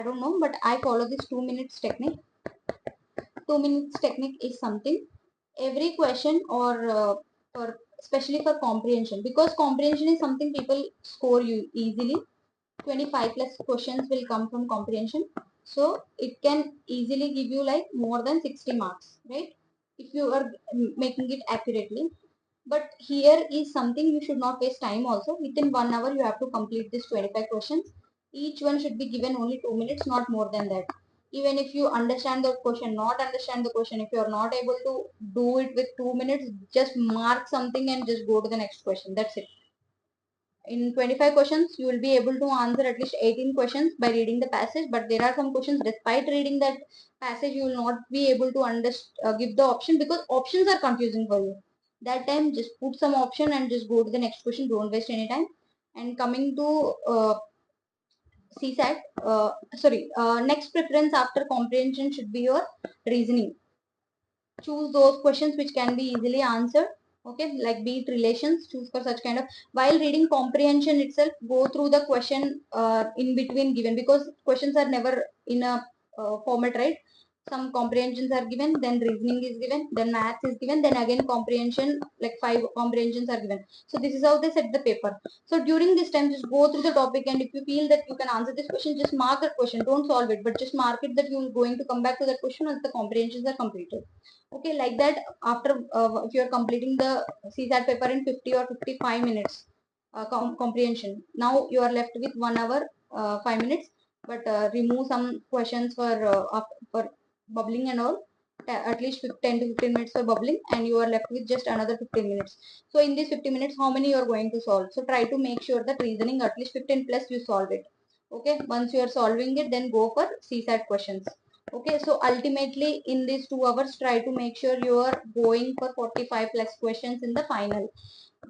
I don't know, but I follow this 2 minutes technique. 2 minutes technique is something every question or especially for comprehension, because comprehension is something people score you easily. 25 plus questions will come from comprehension, so it can easily give you like more than 60 marks, right, if you are making it accurately. But here is something you should not waste time also. Within 1 hour you have to complete this 25 questions. Each one should be given only 2 minutes, not more than that. Even if you understand the question, not understand the question, if you are not able to do it with 2 minutes, just mark something and just go to the next question. That's it. In 25 questions, you will be able to answer at least 18 questions by reading the passage, but there are some questions, despite reading that passage, you will not be able to give the option, because options are confusing for you. That time, just put some option and just go to the next question. Don't waste any time. And coming to CSAT, next preference after comprehension should be your reasoning. Choose those questions which can be easily answered. Okay, like be it relations, choose for such kind of. While reading comprehension itself, go through the question in between given, because questions are never in a format, right? Some comprehensions are given, then reasoning is given, then maths is given, then again comprehension, like 5 comprehensions are given. So this is how they set the paper. So during this time, just go through the topic, and if you feel that you can answer this question, just mark that question. Don't solve it, but just mark it that you are going to come back to that question once the comprehensions are completed. Okay, like that, after if you are completing the CSAT paper in 50 or 55 minutes comprehension, now you are left with 1 hour 5 minutes, but remove some questions for bubbling and all, at least 10 to 15 minutes for bubbling, and you are left with just another 15 minutes. So in these 50 minutes, how many you are going to solve? So try to make sure that reasoning at least 15 plus you solve it. Okay, once you are solving it, then go for CSAT questions. Okay, so ultimately in these 2 hours, try to make sure you are going for 45 plus questions in the final.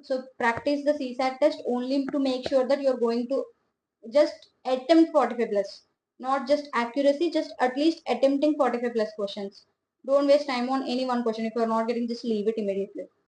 So practice the CSAT test only to make sure that you're going to just attempt 45 plus, not just accuracy, just at least attempting 45 plus questions. Don't waste time on any one question. If you're not getting, just leave it immediately.